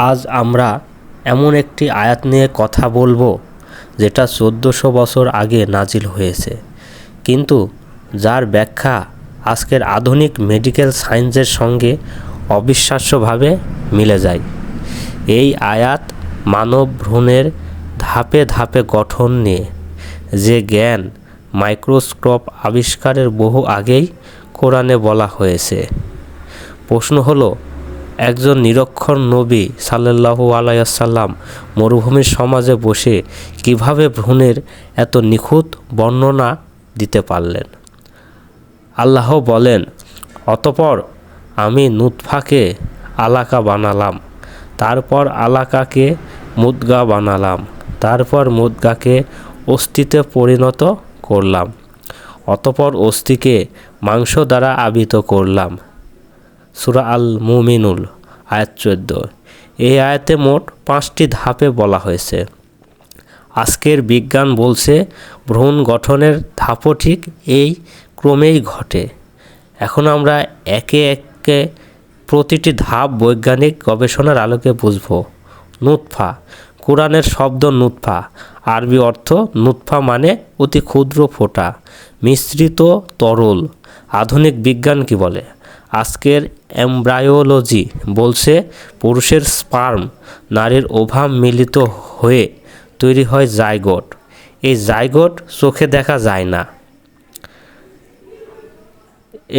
আজ আমরা এমন একটি আয়াত নিয়ে কথা বলবো যেটা 1400 বছর আগে নাজিল হয়েছে, কিন্তু যার ব্যাখ্যা আজকের আধুনিক মেডিকেল সায়েন্সের সঙ্গে অবিশ্বাস্যভাবে মিলে যায়। এই আয়াত মানব ভ্রূণের ধাপে ধাপে গঠন নিয়ে, যে জ্ঞান মাইক্রোস্কোপ আবিষ্কারের বহু আগেই কোরআনে বলা হয়েছে। প্রশ্ন হলো, একজন নিরক্ষর নবী সাল্লাল্লাহু আলাইহি ওয়াসাল্লাম মরুভূমির সমাজে বসে কিভাবে ভ্রূণের এত নিখুঁত বর্ণনা দিতে পারলেন? আল্লাহ বলেন, অতঃপর আমি নুতফাকে আলাকা বানালাম, তারপর আলাকাকে মুদগা বানালাম, তারপর মুদগাকে অস্থিতে পরিণত করলাম, অতঃপর অস্থিকে মাংস দ্বারা আবৃত করলাম। সূরা আল মুমিনুন আয়াত 14। এই আয়াতে মোট 5টি ধাপে বলা হয়েছে। আজকের বিজ্ঞান বলছে ভ্রূণ গঠনের ধাপও ঠিক এই ক্রমেই ঘটে। এখন আমরা একে একে প্রতিটি ধাপ বৈজ্ঞানিক গবেষণার আলোকে বুঝব। নুতফা, কোরআনের শব্দ নুতফা, আরবি অর্থ নুতফা মানে অতি ক্ষুদ্র ফোঁটা, মিশ্রিত তরল। আধুনিক বিজ্ঞান কি বলে? আজকের এমব্রায়োলজি বলছে পুরুষের স্পার্ম নারীর ওভাম মিলিত হয়ে তৈরি হয় জাইগোট। এই জাইগোট চোখে দেখা যায় না,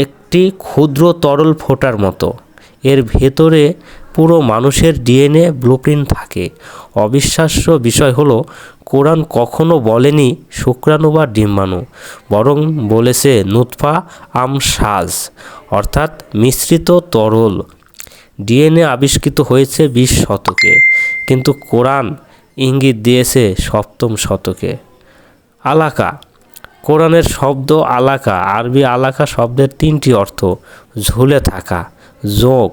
একটি ক্ষুদ্র তরল ফোঁটার মতো। এর ভেতরে পুরো মানুষের ডিএনএ ব্লুপ্রিন্ট থাকে। অবিশ্বাস্য বিষয় হলো, কোরআন কখনো বলেনি শুক্রাণু বা ডিম্বাণু, বরং বলেছে নুতফা আমশাজ, অর্থাৎ মিশ্রিত তরল। ডিএনএ আবিষ্কৃত হয়েছে 20 শতকে, কিন্তু কোরআন ইঙ্গিত দিয়েছে 7ম শতকে। আলাকা, কোরআনের শব্দ আলাকা, আরবি আলাকা শব্দের 3টি অর্থ: ঝুলে থাকা, যোগ,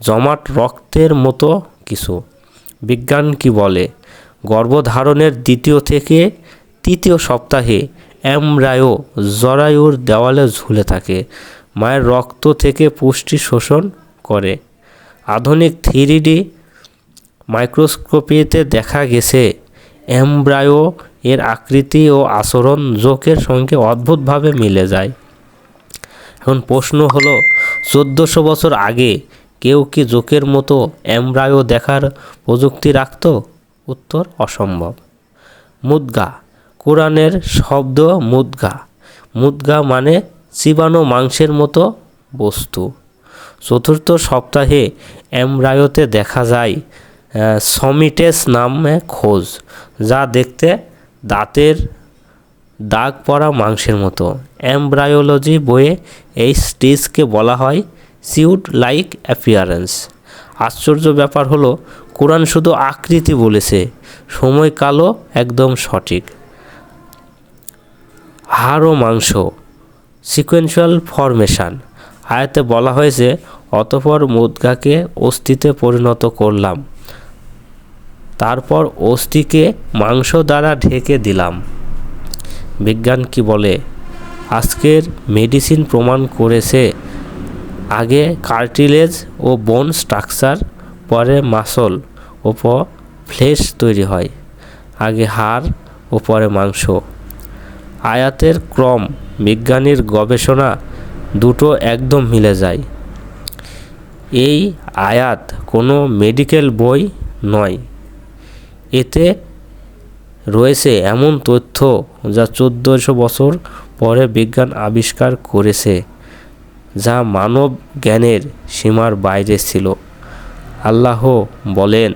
জমাট রক্তের মতো কিছু। বিজ্ঞান কি বলে? গর্ভধারণের 2য় থেকে 3য় সপ্তাহে এমব্রায়ো জরায়ুর দেওয়ালে ঝুলে থাকে, মায়ের রক্ত থেকে পুষ্টি শোষণ করে। আধুনিক 3D মাইক্রোস্কোপিতে দেখা গেছে এমব্রায়ো এর আকৃতি ও আচরণ যৌগের সঙ্গে অদ্ভুতভাবে মিলে যায়। এখন প্রশ্ন হলো, 1400 বছর আগে কেউ কি যৌগের মতো এমব্রায়ো দেখার প্রযুক্তি রাখত? উত্তর, অসম্ভব। মুদগা, কোরআনের শব্দ মুদগা। মুদগা মানে চিবানো মাংসের মতো বস্তু। 4র্থ সপ্তাহে এমব্রায়োতে দেখা যায় সমিটেস নামে খোঁজ, যা দেখতে দাঁতের দাগ পড়া মাংসের মতো। এমব্রায়োলজি বইয়ে এই স্টেজকে বলা হয় সিউড লাইক অ্যাপিয়ারেন্স। আশ্চর্য ব্যাপার হলো, কোরআন শুধু আকৃতি বলেছে, সময়কালও একদম সঠিক। হাড় ও মাংস, সিকোয়েন্সিয়াল ফরমেশন। আয়াতে বলা হয়েছে, অতঃপর মুদগাকে অস্থিতে পরিণত করলাম, তারপর অস্থিকে মাংস দ্বারা ঢেকে দিলাম। বিজ্ঞান কি বলে? আজকের মেডিসিন প্রমাণ করেছে আগে কার্টিলেজ ও বোন স্ট্রাকচার, পরে মাসল ও ফ্লেশ তৈরি হয়। আগে হাড় ও পরে মাংস। আয়াতের ক্রম, বিজ্ঞানীর গবেষণা দুটো একদম মিলে যায়। এই আয়াত কোনো মেডিকেল বই নয়, এতে রয়েছে এমন তথ্য যা 1400 বছর পরে বিজ্ঞান আবিষ্কার করেছে, যা মানব জ্ঞানের সীমার বাইরে ছিল। আল্লাহ বলেন,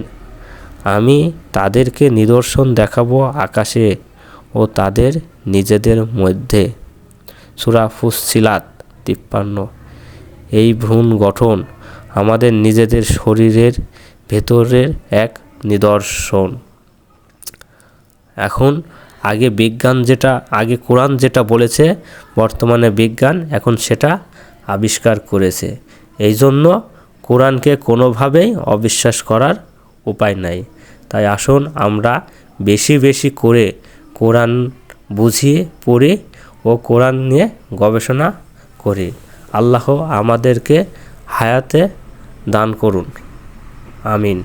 আমি তাদেরকে নিদর্শন দেখাবো আকাশে ও তাদের নিজেদের মধ্যে। সূরা ফুসসিলাত 53। এই ভ্রূণ গঠন আমাদের নিজেদের শরীরের ভেতরের এক নিদর্শন। এখন আগে কোরআন যেটা বলেছে, বর্তমানে বিজ্ঞান এখন সেটা আবিষ্কার করেছে। এই জন্য কোরআনকে কোনোভাবেই অবিশ্বাস করার উপায় নাই। তাই আসুন আমরা বেশি বেশি করে কোরআন বুঝিয়ে পড়ি ও কোরআন নিয়ে গবেষণা করি। আল্লাহ আমাদেরকে হায়াতে দান করুন। আমিন।